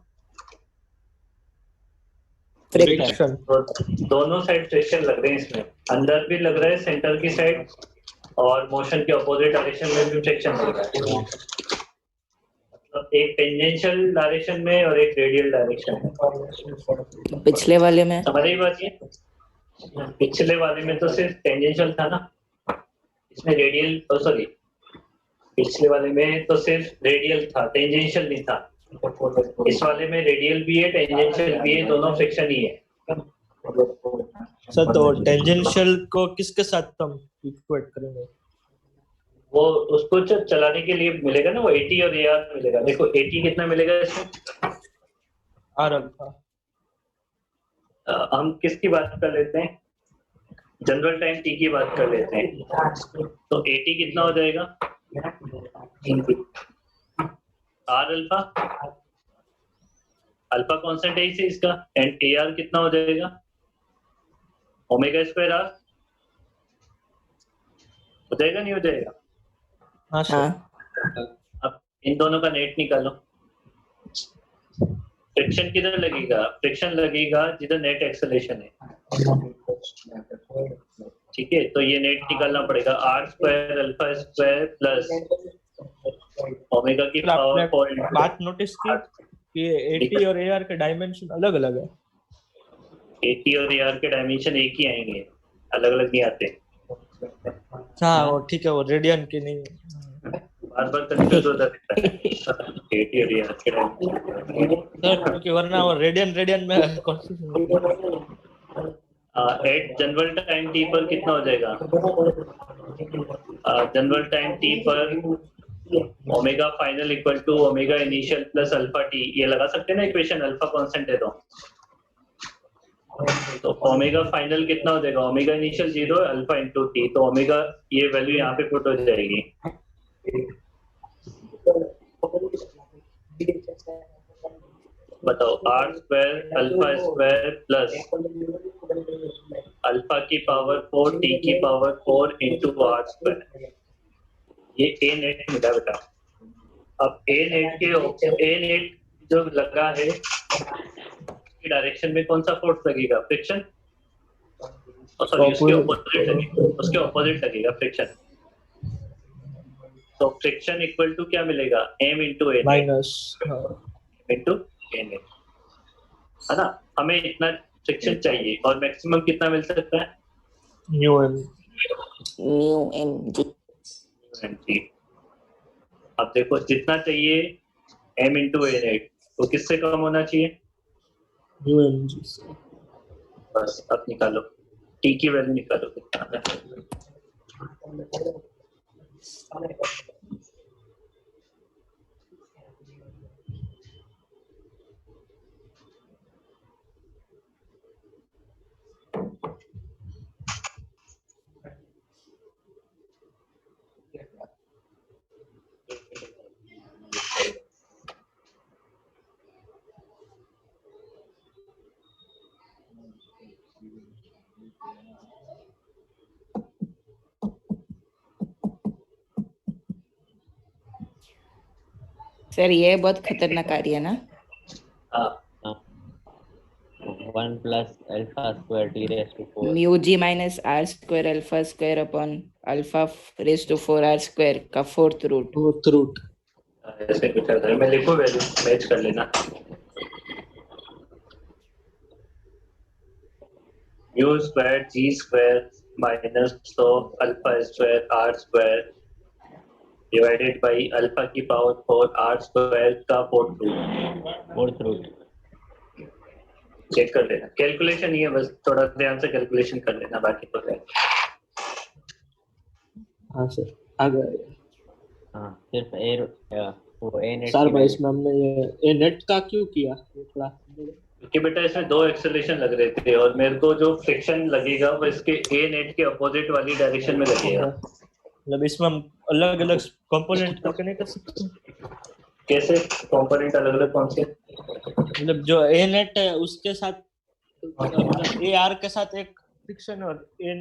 फ्रिक्शन। तो दोनों साइड फ्रिक्शन लग रहे हैं इसमें, अंदर भी लग रहा है सेंटर की साइड और मोशन के अपोजिट डायरेक्शन में भी फ्रिक्शन लग रहा है। मतलब एक टेंजेंशियल डायरेक्शन में और एक रेडियल डायरेक्शन में। पिछले वाले में समझ रही बात ये? पिछले वाले में तो सिर्फ टेंजेंशियल था ना, इसमें रेडियल, सॉरी पिछले वाले में तो सिर्फ रेडियल था, टेंजेंशियल नहीं था। इस वाले में रेडियल भी है टेंजेंशियल भी है, दोनों फ्रिक्शन ही है। सर तो टेंजेंशियल को किसके साथ हम इक्वेट करेंगे? वो उसको चलाने के लिए मिलेगा ना वो AT और AR मिलेगा। देखो AT कितना मिलेगा इसमें? R alpha. हम किसकी बात कर लेते हैं? जनरल टाइम T की बात कर लेते हैं। तो AT कितना हो जाएगा? R अल्फा, अल्फा कांस्टेंट है इसे इसका, एंड AR कितना हो जाएगा? ओमेगा स्क्वायर R हो जाएगा, नहीं हो जाएगा? हाँ सर। अब इन दोनों का नेट निकालो। फ्रिक्शन किधर लगेगा? फ्रिक्शन लगेगा जिधर नेट एक्सेलरेशन है। ठीक है, तो ये नेट निकालना पड़ेगा। R square alpha square plus omega की पावर 4। बात नोटिस की कि AT और AR के डायमेंशन अलग अलग है। AT और AR के डायमेंशन एक ही आएंगे, अलग अलग नहीं आते। हाँ वो ठीक है, वो रेडियन की नहीं। बार कंफ्यूज हो जाता है AT और AR के डायमेंशन सर, क्योंकि वरना वो रेडियन में confusion. At general time T पर कितना हो जाएगा? जनरल टाइम T पर omega final equal to omega initial plus alpha T, ये लगा सकते हैं ना इक्वेशन, अल्फा कांस्टेंट है तो ओमेगा फाइनल कितना हो जाएगा? ओमेगा इनिशियल 0 है, अल्फा इंटू T, तो ओमेगा ये वैल्यू यहाँ पे पुट हो जाएगी। बताओ R square alpha square plus alpha की पावर 4 T की पावर 4 इंटू R स्क्वायर, ये A नेट मिला बेटा। अब A नेट जो लगा है डायरेक्शन में कौन सा फोर्स लगेगा? फ्रिक्शन। सॉरी उसके ऑपोजिट लगेगा फ्रिक्शन। तो फ्रिक्शन इक्वल टू क्या मिलेगा, m into N minus into N, है ना। हमें इतना फ्रिक्शन चाहिए और मैक्सिमम कितना मिल सकता है, mu m mu m g. अब देखो जितना चाहिए m इंटू एन तो किससे कम होना चाहिए, न्यू एम जी से। बस अब निकालो t की वैल्यू निकालो कितना है। सर ये बहुत खतरनाक कार्य है ना। हाँ 1 plus alpha square t raised to 4 mu g minus r square alpha square upon alpha raise to 4 r square का फोर्थ रूट। ऐसे कुछ आता है, मैं लिखूं वैल्यू मैच कर लेना। Mu square g square minus of alpha square r square divided by alpha की पावर 4 आर स्क्वायर का फोर्थ रूट। चेक कर लेना, कैलकुलेशन ही है बस, थोड़ा ध्यान से कैलकुलेशन कर लेना, बाकी तो है। हाँ सर आ गया। हाँ सिर्फ ए वो ए नेट सर भाई इसमें हमने ये नेट का क्यों किया क्लास? क्योंकि बेटा इसमें दो एक्सेलरेशन लग रहे थे और मेरे को जो फ्रिक्शन लगेगा वो इसके ए नेट के अपोजिट वाली डायरेक्शन में लगेगा। मतलब इसमें हम अलग अलग कंपोनेंट करके नहीं कर सकते? कैसे कंपोनेंट अलग अलग कौन से? मतलब जो ए नेट है उसके साथ मतलब ए आर के साथ एक फ्रिक्शन और ए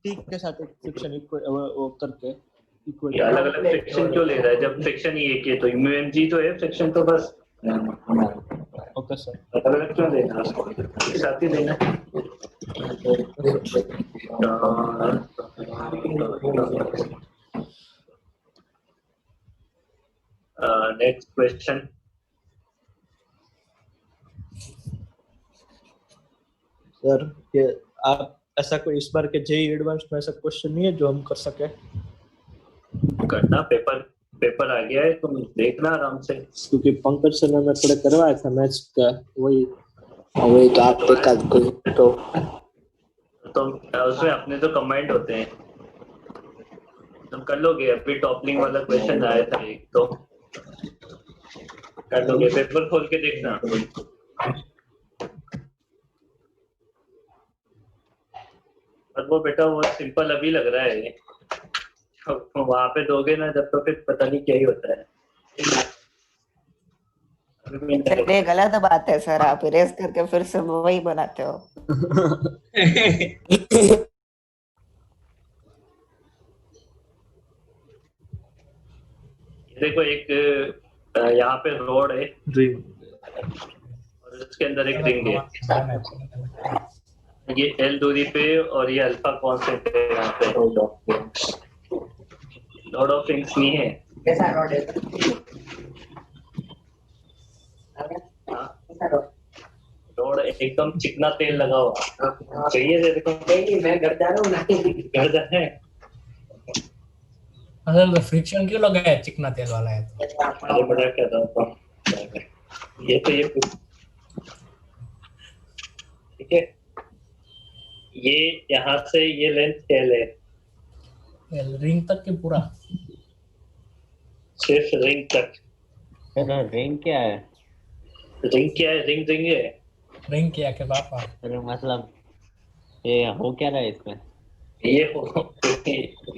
टी के साथ एक फ्रिक्शन इक्वल वो करके इक्वल। ये अलग अलग फ्रिक्शन क्यों ले रहा है जब फ्रिक्शन ही एक ही है? तो mg तो है, फ्रिक्शन तो बस ओके सर। अलग अलग क्यों लेना, एक साथ ही लेना। Next question. सर ये आप ऐसा कोई इस बार के जेई एडवांस में ऐसा क्वेश्चन नहीं है जो हम कर सके? करना, पेपर आ गया है, तुम देखना आराम से। क्योंकि पंकज सर ने थोड़े करवाया था मैथ्स का, वही तो आप तो उसमें अपने तो कमांड होते हैं, तुम कर लोगे। अभी टॉपलिंग वाला क्वेश्चन आया था एक, तो कर लोगे, पेपर खोल के देखना। और वो बेटा वो सिंपल अभी लग रहा है, वहां पे दोगे ना जब तो फिर पता नहीं क्या ही होता है। सर ये गलत बात है सर, आप इरेज करके फिर से वही बनाते हो। देखो एक यहाँ पे रोड है और उसके अंदर एक रिंग है, ये L दूरी पे और ये अल्फा कांस्टेंट है। यहाँ पे लॉर्ड ऑफ रिंग्स नहीं है, कैसा रॉड है? रोड एकदम चिकना तेल लगा हुआ चाहिए। देखो नहीं मैं घर जा रहा हूँ ना, घर जाना है। असल में फ्रिक्शन क्यों लगा है, चिकना तेल वाला है तो। अरे मजाक कर रहा था, ये तो ये ठीक है। ये यहाँ से ये लेंथ L है, रिंग तक के पूरा सिर्फ रिंग तक। रिंग क्या है? रिंग क्या है? रिंग रिंग है। रिंग क्या के पापा? मतलब ये हो क्या रहा है इसमें? ये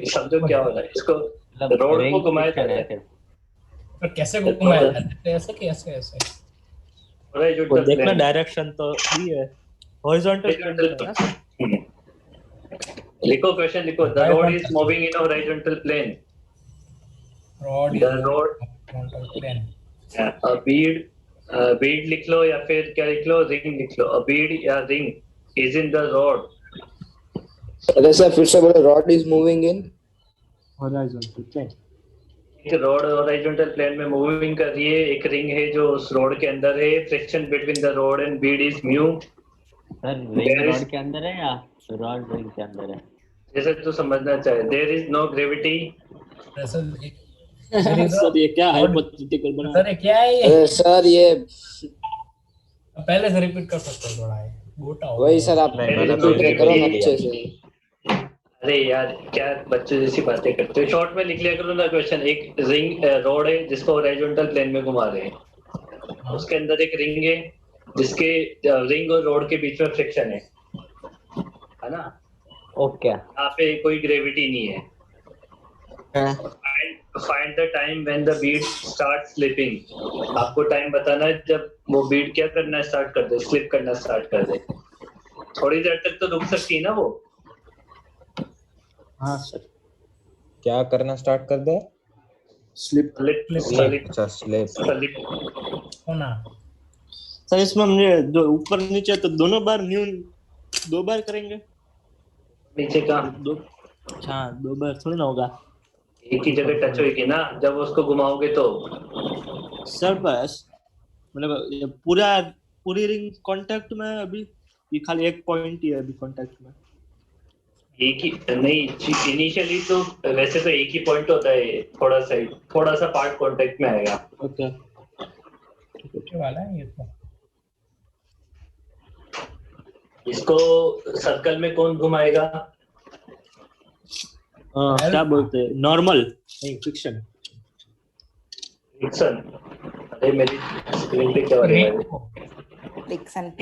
समझो क्या हो रहा है, इसको रोड को घुमाया जा रहा है। तो कैसे घुमाया जाता है? ऐसे कि ऐसे ऐसे? वो देखना डायरेक्शन तो भी है, हॉरिजॉन्टल। लिखो क्वेश्चन लिखो, the road is moving in horizontal plane. Road the road plane. A bead लिख लो या फिर क्या लिख लो, रिंग लिख लो। अ बीड या ring is in the rod अरे सर फिर से बोलो, rod is moving in horizontal plane. एक रोड हॉरिजॉन्टल प्लेन में मूविंग कर रही है, एक रिंग है जो उस रोड के अंदर है, friction between the road and Beed is mu. Sir ring rod के अंदर है या रॉड रिंग के अंदर है? जैसे तू समझना चाहे, there is no gravity. Sir ये क्या हाइपोथेटिकल बना? सर ये क्या है ये? अरे सर ये पहले से रिपीट कर सकते हो थोड़ा, है गोटा हो वही सर, आप नहीं, मैंने तो रिपीट करो ना अच्छे से। अरे यार क्या बच्चे जैसी बातें करते हो, शॉर्ट में लिख लिया करो ना क्वेश्चन। एक रिंग रोड है जिसको हॉरिजॉन्टल प्लेन में घुमा रहे हैं, उसके अंदर एक रिंग है जिसके रिंग और रोड के बीच में फ्रिक्शन है ना? ओके। यहाँ पे कोई ग्रेविटी नहीं है। Find the time when the bead start slipping. आपको टाइम बताना है जब वो बीट क्या करना स्टार्ट कर दे, स्लिप करना स्टार्ट कर दे। थोड़ी देर तक तो रुक सकती है ना वो। हाँ सर। क्या करना स्टार्ट कर दे? स्लिप। अच्छा, स्लिप। होना। सर इसमें हमने जो ऊपर नीचे तो दोनों बार न्यू 2 बार करेंगे। नीचे का दो, हाँ 2 बार थोड़ी ना होगा। एक ही जगह टच होगी ना जब उसको घुमाओगे तो। सर बस मतलब ये पूरी रिंग कांटेक्ट में है अभी, ये खाली एक पॉइंट ही है अभी कांटेक्ट में। एक ही नहीं, इनिशियली तो वैसे तो एक ही पॉइंट होता है, थोड़ा सा पार्ट कांटेक्ट में आएगा। ओके। वाला है ये तो। इसको सर्कल में कौन घुमाएगा? क्या बोलते हैं, नॉर्मल नहीं फ्रिक्शन। फ्रिक्शन। अरे मेरी स्क्रीन पे क्या हो रहा है? फ्रिक्शन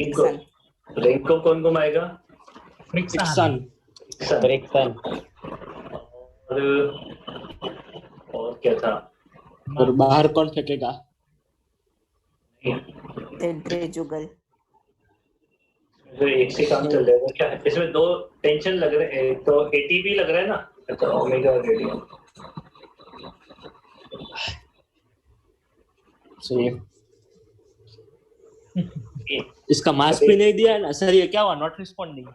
रिंग को कौन घुमाएगा? फ्रिक्शन। फ्रिक्शन। और क्या था? और बाहर कौन फेंकेगा? सेंट्रीफ्यूगल। एक से काम चल जाएगा क्या? इसमें 2 टेंशन लग रहे हैं, एक तो एटीपी लग रहा है ना। अच्छा, ओमेगा और रेडियन। सही इसका मास भी नहीं दिया है ना सर, ये क्या हुआ, नॉट रिस्पॉन्डिंग?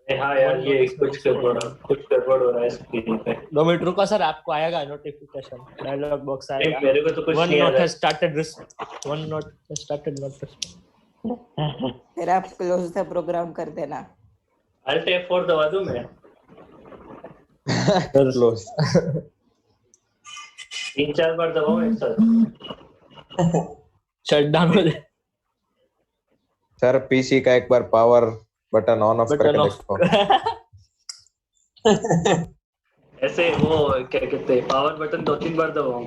हाँ यार, ये कुछ गड़बड़ हो रहा है स्क्रीन पे। 2 मिनट रुको सर, आपको आएगा नोटिफिकेशन, डायलॉग बॉक्स आएगा। मेरे को तो कुछ नहीं आ वन रहा है। नॉट स्टार्टेड नॉट फिर आप क्लोज द प्रोग्राम कर देना। अल्ट F4 दबा दूं मैं? क्लोज। 3-4 बार दबाऊं एक साथ? शट डाउन हो जाए। सर पीसी का एक बार पावर बटन ऑन ऑफ करके देखो। ऐसे वो क्या कहते हैं, पावर बटन 2-3 बार दबाऊं?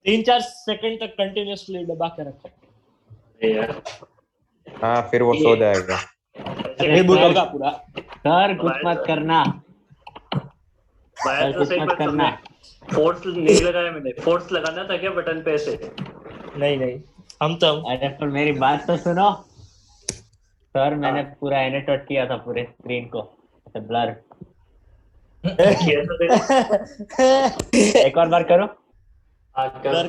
3-4 सेकंड तक कंटिन्यूअसली दबा के रखो। यार हाँ, फिर वो सो जाएगा। रिबूट होगा पूरा। सर कुछ मत करना। वायर तो सही मत बात करना। फोर्स नहीं लगाया मैंने। फोर्स लगाना था क्या बटन पे ऐसे? नहीं हम तो अरे पर मेरी बात तो सुनो सर, मैंने पूरा एनिमेट किया था पूरे स्क्रीन को, ब्लर। किया तो मैंने। एक और बार करो। हाँ, कर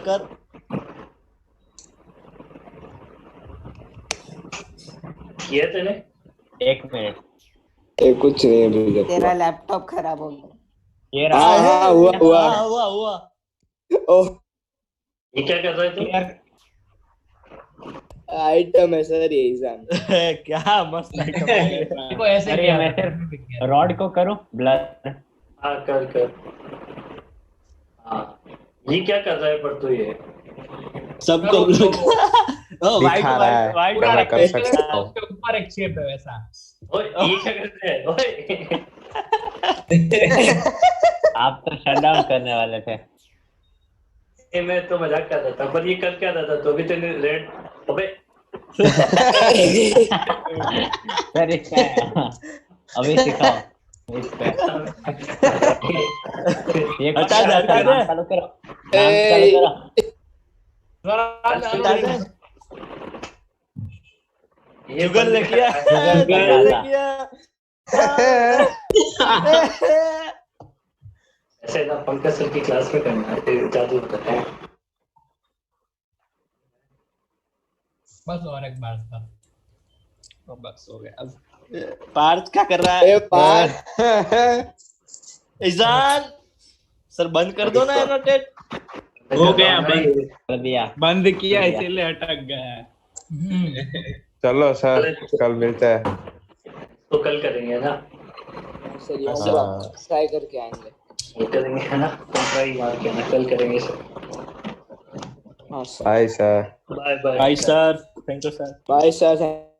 किया तूने? 1 मिनट। ये कुछ नहीं अभी तक। तेरा लैपटॉप खराब हो गया। ये हाँ रहा। हाँ हुआ। ओह, ये क्या कर रहे थे? आइटम है सर ये एग्जाम। क्या मस्त आइटम है। देखो ऐसे अरे किया मैं था। सिर्फ रॉड को करो ब्लर। हाँ कर। हाँ, ये क्या कर रहा है पर तू ये? सबको दिखा रहा है वाइट कि मैं कर सकता हूँ। उसके ऊपर एक शेप है वैसा। ओए ये क्या करते हैं? ओए आप तो शट डाउन करने वाले थे। ये मैं तो मजाक कर रहा था, पर ये कर क्या रहा था? तो अभी तेने रेड। अबे सर इसका अभी सिखाओ इसका। ये हटा दे, हटा दे। चालू करो, चालू करो। ये जुगल ने किया। जुगल ने किया। ऐसे ना पंकज सर की क्लास में करना है, फिर जादू करता है। बस और एक बार था। बस हो गया अब। पार्थ क्या कर रहा ए है? पार्थ ईजान सर बंद कर दो ना एनोटेट। हो गया बंद, कर दिया। बंद किया इसीलिए अटक गया। चलो सर कल मिलते हैं। तो कल करेंगे ना, सर ये हाँ। ट्राई करके आएंगे। कल करेंगे है ना, ट्राई मार के ना कल करेंगे सर। हाँ sir, bye sir. Bye bye bye sir, thank you sir. Bye sir.